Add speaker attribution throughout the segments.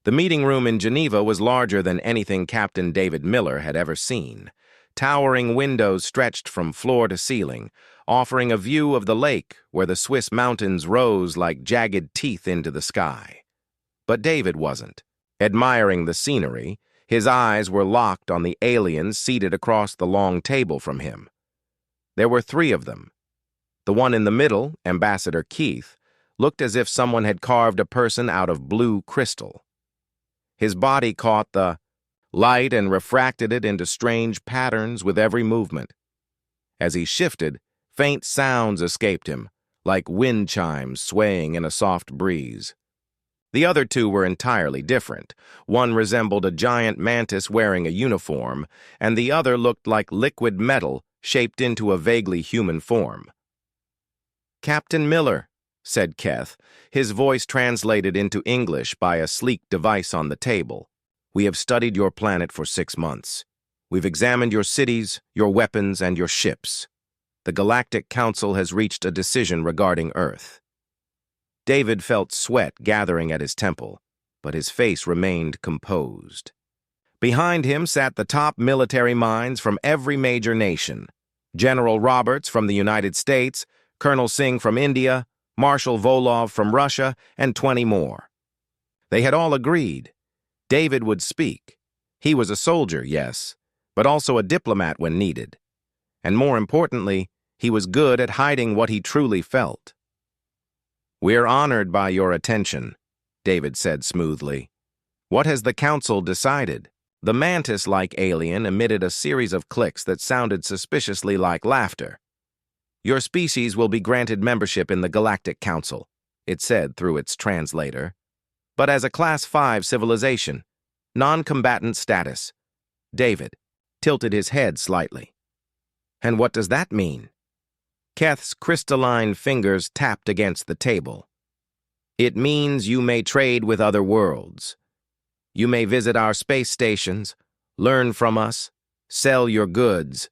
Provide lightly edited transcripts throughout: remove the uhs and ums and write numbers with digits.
Speaker 1: The meeting room in Geneva was larger than anything Captain David Miller had ever seen. Towering windows stretched from floor to ceiling, offering a view of the lake where the Swiss mountains rose like jagged teeth into the sky. But David wasn't. Admiring the scenery, his eyes were locked on the aliens seated across the long table from him. There were 3 of them. The one in the middle, Ambassador Keith, looked as if someone had carved a person out of blue crystal. His body caught the light and refracted it into strange patterns with every movement. As he shifted, faint sounds escaped him, like wind chimes swaying in a soft breeze. The other 2 were entirely different. One resembled a giant mantis wearing a uniform, and the other looked like liquid metal shaped into a vaguely human form. "Captain Miller," said Keth, his voice translated into English by a sleek device on the table. "We have studied your planet for 6 months. We've examined your cities, your weapons, and your ships. The Galactic Council has reached a decision regarding Earth." David felt sweat gathering at his temple, but his face remained composed. Behind him sat the top military minds from every major nation. General Roberts from the United States, Colonel Singh from India, Marshal Volov from Russia, and 20 more. They had all agreed. David would speak. He was a soldier, yes, but also a diplomat when needed. And more importantly, he was good at hiding what he truly felt. "We're honored by your attention," David said smoothly. "What has the council decided?" The mantis-like alien emitted a series of clicks that sounded suspiciously like laughter. "Your species will be granted membership in the Galactic Council," it said through its translator. "But as a Class 5 civilization, non-combatant status." David tilted his head slightly. "And what does that mean?" Keth's crystalline fingers tapped against the table. "It means you may trade with other worlds. You may visit our space stations, learn from us, sell your goods,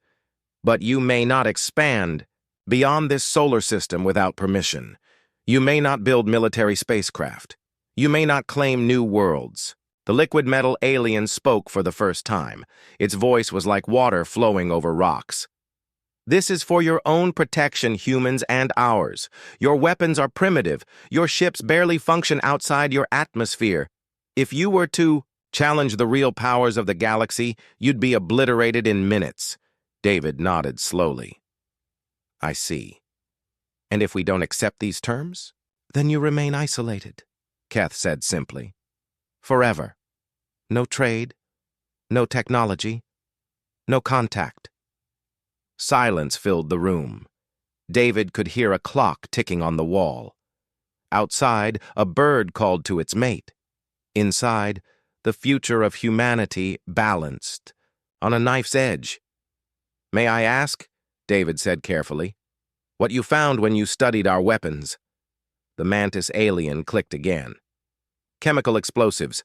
Speaker 1: but you may not expand beyond this solar system without permission. You may not build military spacecraft. You may not claim new worlds." The liquid metal alien spoke for the first time. Its voice was like water flowing over rocks. "This is for your own protection, humans, and ours. Your weapons are primitive. Your ships barely function outside your atmosphere. If you were to challenge the real powers of the galaxy, you'd be obliterated in minutes." David nodded slowly. "I see. And if we don't accept these terms, then you remain isolated," Keth said simply. "Forever. No trade, no technology, no contact." Silence filled the room. David could hear a clock ticking on the wall. Outside, a bird called to its mate. Inside, the future of humanity balanced on a knife's edge. "May I ask," David said carefully, "what you found when you studied our weapons?" The mantis alien clicked again. "Chemical explosives.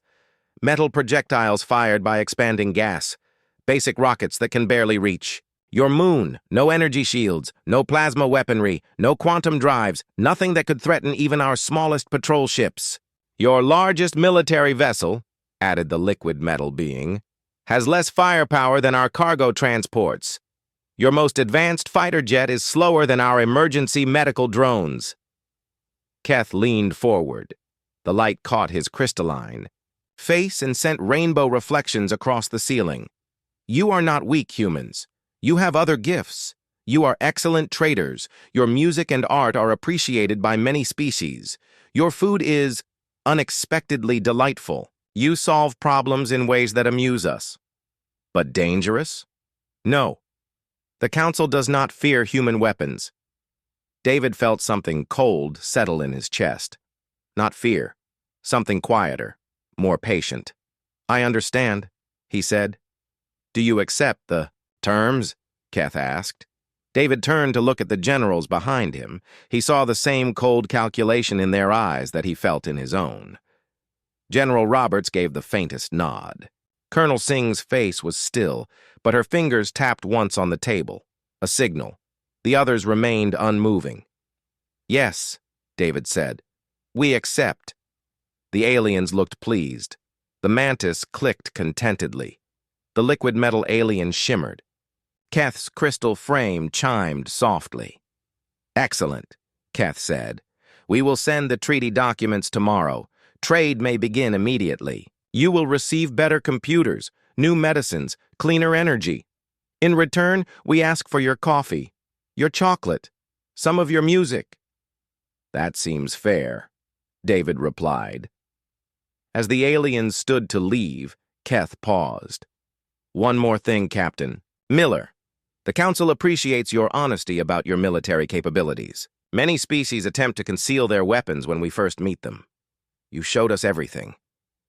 Speaker 1: Metal projectiles fired by expanding gas. Basic rockets that can barely reach. Your moon, no energy shields, no plasma weaponry, no quantum drives, nothing that could threaten even our smallest patrol ships. Your largest military vessel," added the liquid metal being, "has less firepower than our cargo transports. Your most advanced fighter jet is slower than our emergency medical drones." Keth leaned forward. The light caught his crystalline face and sent rainbow reflections across the ceiling. "You are not weak, humans. You have other gifts. You are excellent traders. Your music and art are appreciated by many species. Your food is unexpectedly delightful. You solve problems in ways that amuse us." "But dangerous?" "No. The Council does not fear human weapons." David felt something cold settle in his chest. Not fear. Something quieter, more patient. "I understand," he said. "Do you accept the terms?" Keth asked. David turned to look at the generals behind him. He saw the same cold calculation in their eyes that he felt in his own. General Roberts gave the faintest nod. Colonel Singh's face was still, but her fingers tapped once on the table, a signal. The others remained unmoving. "Yes," David said. "We accept." The aliens looked pleased. The mantis clicked contentedly. The liquid metal alien shimmered. Keth's crystal frame chimed softly. "Excellent," Keth said. "We will send the treaty documents tomorrow. Trade may begin immediately. You will receive better computers, new medicines, cleaner energy. In return, we ask for your coffee, your chocolate, some of your music." "That seems fair," David replied. As the aliens stood to leave, Keth paused. "One more thing, Captain. Miller, the Council appreciates your honesty about your military capabilities. Many species attempt to conceal their weapons when we first meet them. You showed us everything.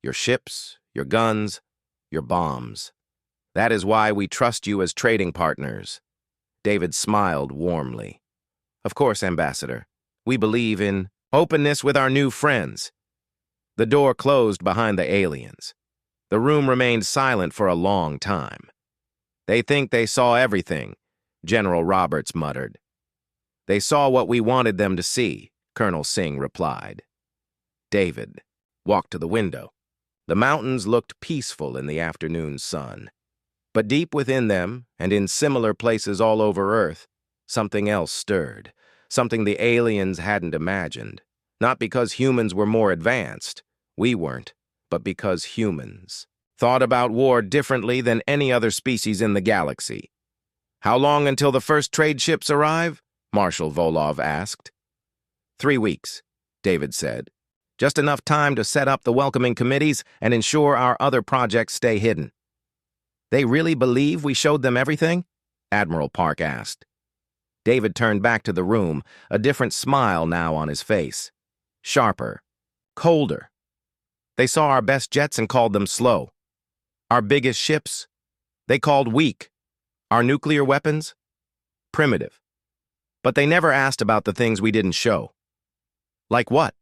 Speaker 1: Your ships, your guns, your bombs. That is why we trust you as trading partners." David smiled warmly. "Of course, Ambassador. We believe in openness with our new friends." The door closed behind the aliens. The room remained silent for a long time. "They think they saw everything," General Roberts muttered. "They saw what we wanted them to see," Colonel Singh replied. David walked to the window. The mountains looked peaceful in the afternoon sun. But deep within them, and in similar places all over Earth, something else stirred, something the aliens hadn't imagined. Not because humans were more advanced, we weren't, but because humans thought about war differently than any other species in the galaxy. "How long until the first trade ships arrive?" Marshal Volov asked. 3 weeks, David said. "Just enough time to set up the welcoming committees and ensure our other projects stay hidden." "They really believe we showed them everything?" Admiral Park asked. David turned back to the room, a different smile now on his face. Sharper, colder. "They saw our best jets and called them slow. Our biggest ships, they called weak. Our nuclear weapons, primitive. But they never asked about the things we didn't show." "Like what?"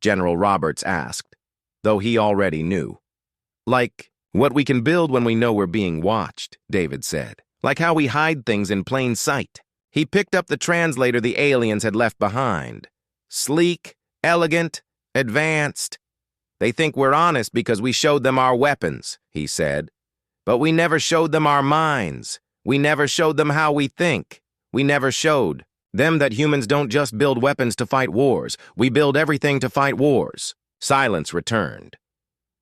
Speaker 1: General Roberts asked, though he already knew. "Like what we can build when we know we're being watched," David said. "Like how we hide things in plain sight." He picked up the translator the aliens had left behind. "Sleek, elegant, advanced. They think we're honest because we showed them our weapons," he said. "But we never showed them our minds. We never showed them how we think. We never showed them that humans don't just build weapons to fight wars. We build everything to fight wars." Silence returned.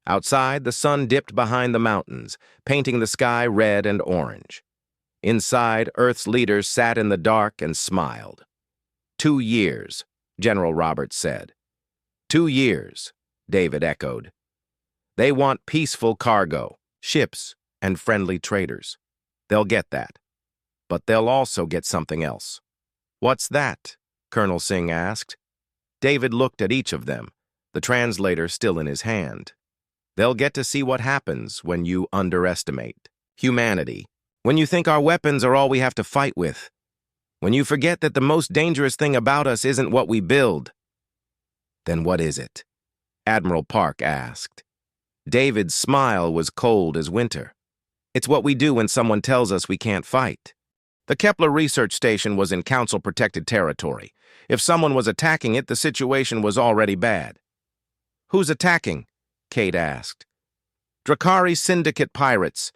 Speaker 1: Outside, the sun dipped behind the mountains, painting the sky red and orange. Inside, Earth's leaders sat in the dark and smiled. 2 years, General Roberts said. 2 years, David echoed. "They want peaceful cargo, ships, and friendly traders. They'll get that. But they'll also get something else." "What's that?" Colonel Singh asked. David looked at each of them, the translator still in his hand. "They'll get to see what happens when you underestimate humanity. When you think our weapons are all we have to fight with. When you forget that the most dangerous thing about us isn't what we build." "Then what is it?" Admiral Park asked. David's smile was cold as winter. "It's what we do when someone tells us we can't fight." The Kepler research station was in Council-protected territory. If someone was attacking it, the situation was already bad. "Who's attacking?" Kate asked. "Drakari Syndicate pirates,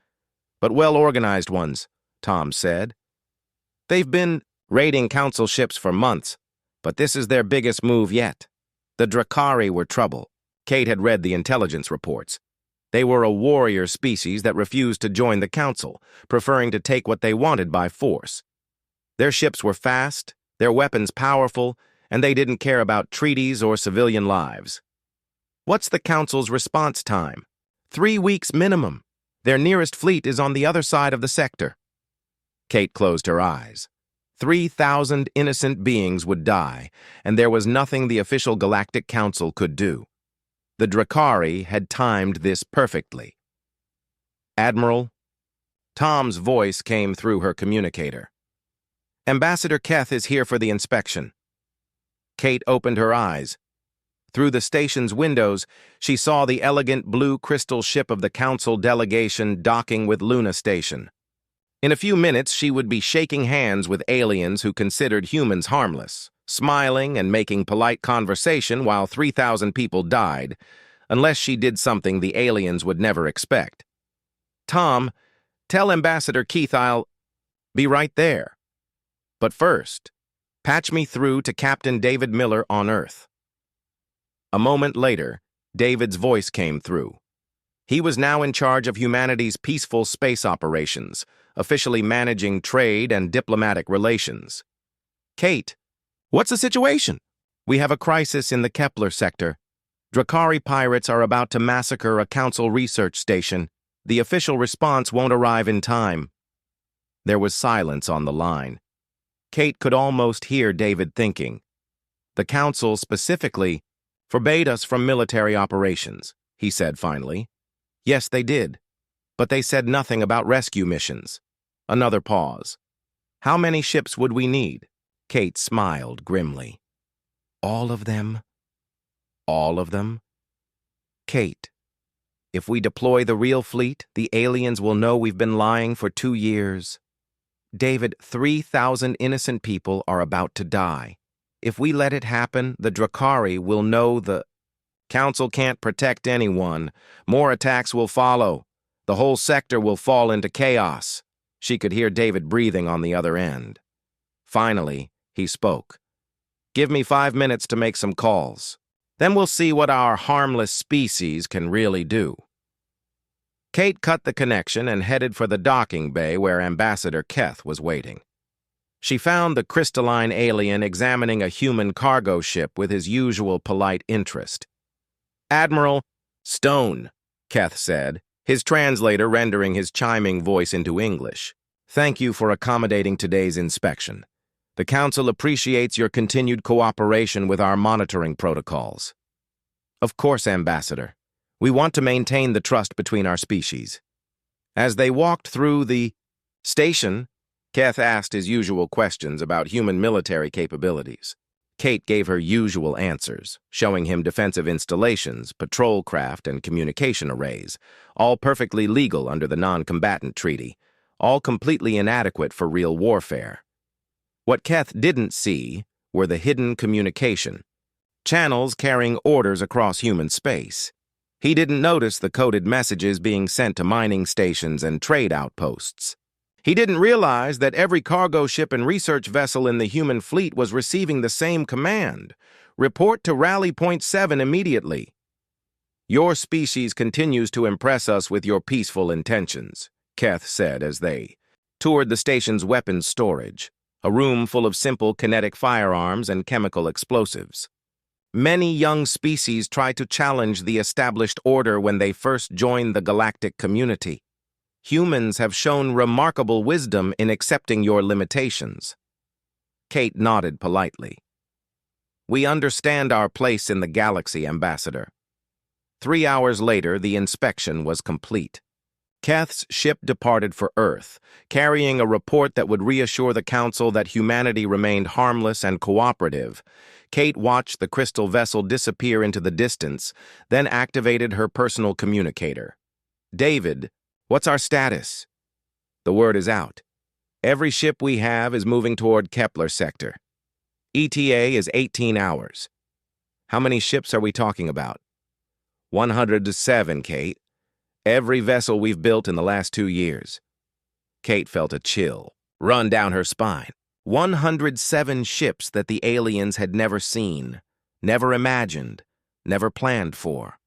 Speaker 1: but well-organized ones," Tom said. "They've been raiding Council ships for months, but this is their biggest move yet." The Drakari were trouble. Kate had read the intelligence reports. They were a warrior species that refused to join the Council, preferring to take what they wanted by force. Their ships were fast, their weapons powerful, and they didn't care about treaties or civilian lives. "What's the Council's response time?" 3 weeks minimum. Their nearest fleet is on the other side of the sector." Kate closed her eyes. 3,000 innocent beings would die, and there was nothing the official Galactic Council could do. The Drakari had timed this perfectly. "Admiral?" Tom's voice came through her communicator. "Ambassador Keth is here for the inspection." Kate opened her eyes. Through the station's windows, she saw the elegant blue crystal ship of the Council delegation docking with Luna Station. In a few minutes, she would be shaking hands with aliens who considered humans harmless, smiling and making polite conversation while 3,000 people died, unless she did something the aliens would never expect. Tom, tell Ambassador Keith I'll be right there. But first, patch me through to Captain David Miller on Earth. A moment later, David's voice came through. He was now in charge of humanity's peaceful space operations, officially managing trade and diplomatic relations. Kate, what's the situation? We have a crisis in the Kepler sector. Drakari pirates are about to massacre a council research station. The official response won't arrive in time. There was silence on the line. Kate could almost hear David thinking. The council specifically forbade us from military operations, he said finally. Yes, they did. But they said nothing about rescue missions. Another pause. How many ships would we need? Kate smiled grimly. All of them? All of them? Kate, if we deploy the real fleet, the aliens will know we've been lying for 2 years. David, 3,000 innocent people are about to die. If we let it happen, the Drakari will know the Council can't protect anyone. More attacks will follow. The whole sector will fall into chaos. She could hear David breathing on the other end. Finally, he spoke. Give me 5 minutes to make some calls. Then we'll see what our harmless species can really do. Kate cut the connection and headed for the docking bay where Ambassador Keth was waiting. She found the crystalline alien examining a human cargo ship with his usual polite interest. Admiral Stone, Keth said, his translator rendering his chiming voice into English. Thank you for accommodating today's inspection. The Council appreciates your continued cooperation with our monitoring protocols. Of course, Ambassador. We want to maintain the trust between our species. As they walked through the station, Keth asked his usual questions about human military capabilities. Kate gave her usual answers, showing him defensive installations, patrol craft, and communication arrays, all perfectly legal under the non-combatant treaty, all completely inadequate for real warfare. What Keth didn't see were the hidden communication, channels carrying orders across human space. He didn't notice the coded messages being sent to mining stations and trade outposts. He didn't realize that every cargo ship and research vessel in the human fleet was receiving the same command. Report to Rally Point 7 immediately. Your species continues to impress us with your peaceful intentions, Keth said as they toured the station's weapons storage, a room full of simple kinetic firearms and chemical explosives. Many young species try to challenge the established order when they first join the galactic community. Humans have shown remarkable wisdom in accepting your limitations. Kate nodded politely. We understand our place in the galaxy, Ambassador. 3 hours later, the inspection was complete. Keth's ship departed for Earth, carrying a report that would reassure the Council that humanity remained harmless and cooperative. Kate watched the crystal vessel disappear into the distance, then activated her personal communicator. David, what's our status? The word is out. Every ship we have is moving toward Kepler sector. ETA is 18 hours. How many ships are we talking about? 107, Kate. Every vessel we've built in the last 2 years. Kate felt a chill run down her spine. 107 ships that the aliens had never seen, never imagined, never planned for.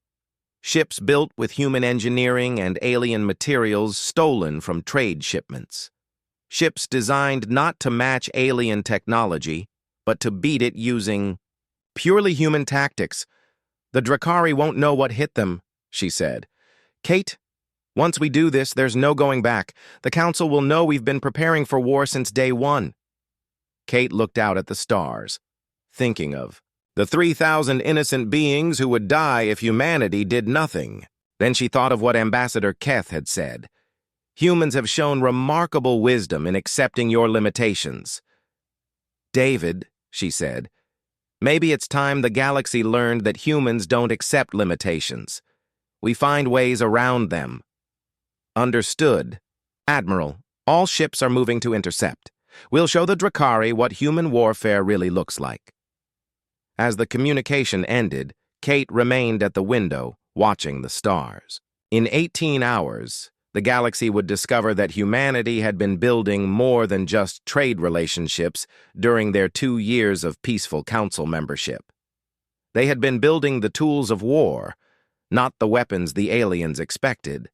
Speaker 1: Ships built with human engineering and alien materials stolen from trade shipments. Ships designed not to match alien technology, but to beat it using purely human tactics. The Drakari won't know what hit them, she said. Kate, once we do this, there's no going back. The Council will know we've been preparing for war since day one. Kate looked out at the stars, thinking of the 3,000 innocent beings who would die if humanity did nothing. Then she thought of what Ambassador Keth had said. Humans have shown remarkable wisdom in accepting your limitations. David, she said, maybe it's time the galaxy learned that humans don't accept limitations. We find ways around them. Understood. Admiral, all ships are moving to intercept. We'll show the Drakari what human warfare really looks like. As the communication ended, Kate remained at the window, watching the stars. In 18 hours, the galaxy would discover that humanity had been building more than just trade relationships during their 2 years of peaceful council membership. They had been building the tools of war, not the weapons the aliens expected.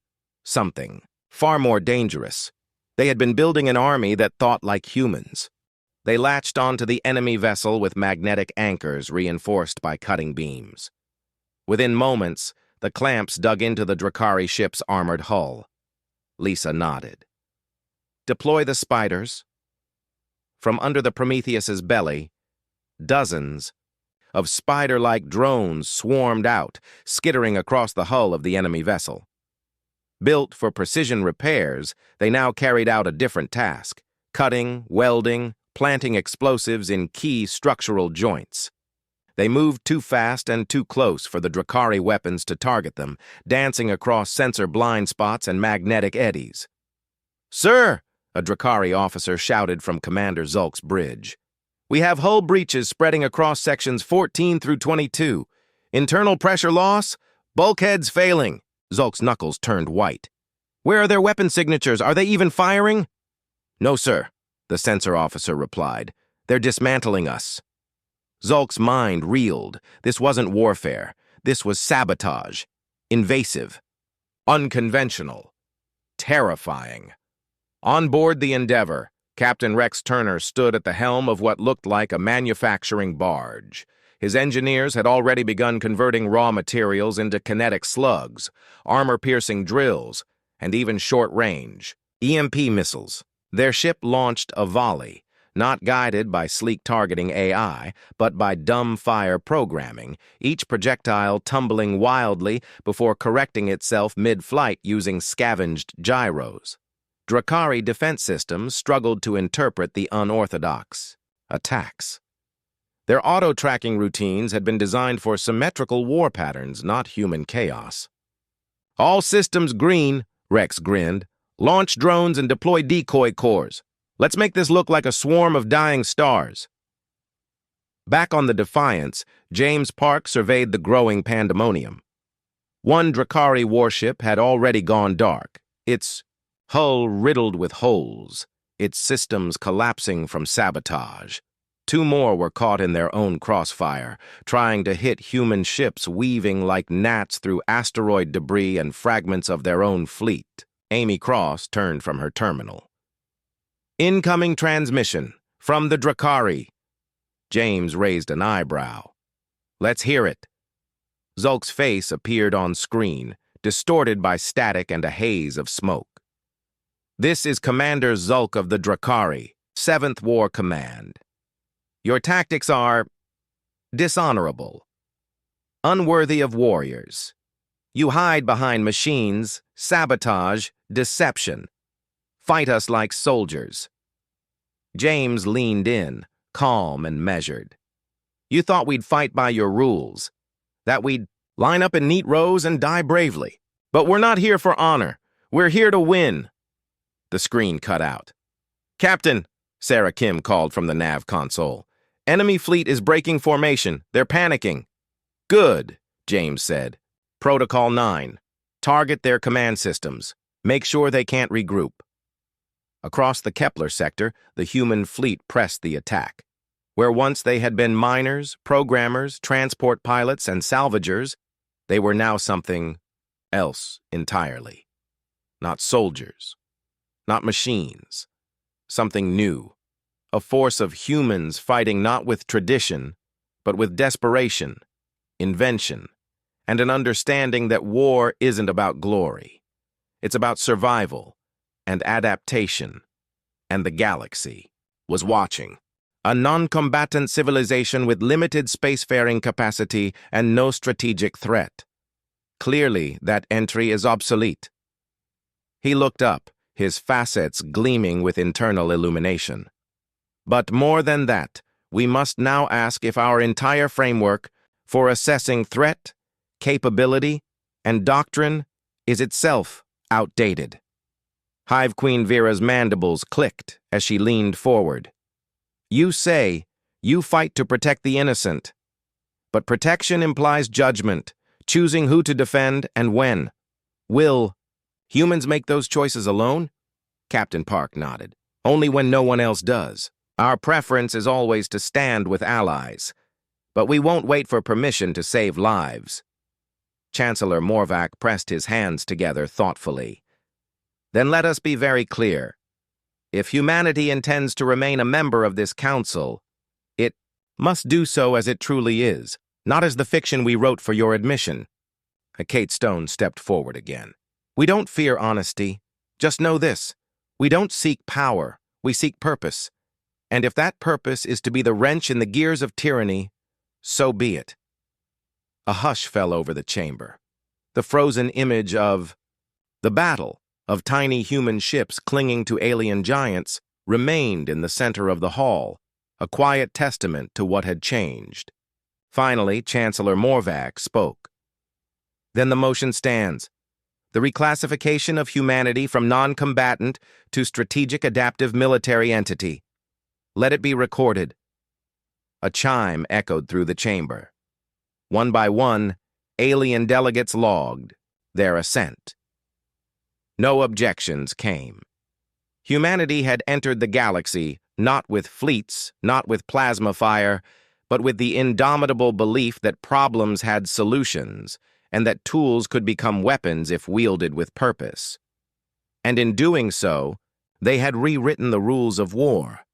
Speaker 1: Something far more dangerous. They had been building an army that thought like humans. They latched onto the enemy vessel with magnetic anchors reinforced by cutting beams. Within moments, the clamps dug into the Drakari ship's armored hull. Lisa nodded. Deploy the spiders. From under the Prometheus's belly, dozens of spider-like drones swarmed out, skittering across the hull of the enemy vessel. Built for precision repairs, they now carried out a different task: cutting, welding, planting explosives in key structural joints. They moved too fast and too close for the Drakari weapons to target them, dancing across sensor blind spots and magnetic eddies. "Sir!" a Drakari officer shouted from Commander Zulk's bridge. "We have hull breaches spreading across sections 14 through 22. Internal pressure loss, bulkheads failing." Zulk's knuckles turned white. "Where are their weapon signatures? Are they even firing?" "No, sir," the sensor officer replied. "They're dismantling us." Zulk's mind reeled. This wasn't warfare. This was sabotage. Invasive. Unconventional. Terrifying. On board the Endeavor, Captain Rex Turner stood at the helm of what looked like a manufacturing barge. His engineers had already begun converting raw materials into kinetic slugs, armor-piercing drills, and even short-range EMP missiles. Their ship launched a volley, not guided by sleek targeting AI, but by dumb fire programming, each projectile tumbling wildly before correcting itself mid-flight using scavenged gyros. Drakari defense systems struggled to interpret the unorthodox attacks. Their auto-tracking routines had been designed for symmetrical war patterns, not human chaos. "All systems green," Rex grinned. "Launch drones and deploy decoy cores. Let's make this look like a swarm of dying stars." Back on the Defiance, James Park surveyed the growing pandemonium. One Drakari warship had already gone dark, its hull riddled with holes, its systems collapsing from sabotage. 2 more were caught in their own crossfire, trying to hit human ships weaving like gnats through asteroid debris and fragments of their own fleet. Amy Cross turned from her terminal. "Incoming transmission from the Drakari." James raised an eyebrow. "Let's hear it." Zulk's face appeared on screen, distorted by static and a haze of smoke. "This is Commander Zulk of the Drakari, 7th War Command. Your tactics are dishonorable, unworthy of warriors. You hide behind machines, sabotage, deception. Fight us like soldiers." James leaned in, calm and measured. "You thought we'd fight by your rules, that we'd line up in neat rows and die bravely. But we're not here for honor. We're here to win." The screen cut out. "Captain," Sarah Kim called from the nav console. "Enemy fleet is breaking formation. They're panicking." "Good," James said. "Protocol 9. Target their command systems. Make sure they can't regroup." Across the Kepler sector, the human fleet pressed the attack. Where once they had been miners, programmers, transport pilots, and salvagers, they were now something else entirely. Not soldiers. Not machines. Something new. A force of humans fighting not with tradition, but with desperation, invention, and an understanding that war isn't about glory. It's about survival and adaptation. And the galaxy was watching. A non-combatant civilization with limited spacefaring capacity and no strategic threat. Clearly, that entry is obsolete. He looked up, his facets gleaming with internal illumination. But more than that, we must now ask if our entire framework for assessing threat, capability, and doctrine is itself outdated. Hive Queen Vera's mandibles clicked as she leaned forward. "You say you fight to protect the innocent, but protection implies judgment, choosing who to defend and when. Will humans make those choices alone? Captain Park nodded. Only when no one else does. Our preference is always to stand with allies, but we won't wait for permission to save lives. Chancellor Morvac pressed his hands together thoughtfully. Then let us be very clear. If humanity intends to remain a member of this council, it must do so as it truly is, not as the fiction we wrote for your admission. Kate Stone stepped forward again. We don't fear honesty. Just know this. We don't seek power. We seek purpose. And if that purpose is to be the wrench in the gears of tyranny, so be it. A hush fell over the chamber. The frozen image of the battle of tiny human ships clinging to alien giants remained in the center of the hall, a quiet testament to what had changed. Finally, Chancellor Morvac spoke. Then the motion stands. The reclassification of humanity from non-combatant to strategic adaptive military entity. Let it be recorded. A chime echoed through the chamber. One by one, alien delegates logged their assent. No objections came. Humanity had entered the galaxy not with fleets, not with plasma fire, but with the indomitable belief that problems had solutions and that tools could become weapons if wielded with purpose. And in doing so, they had rewritten the rules of war.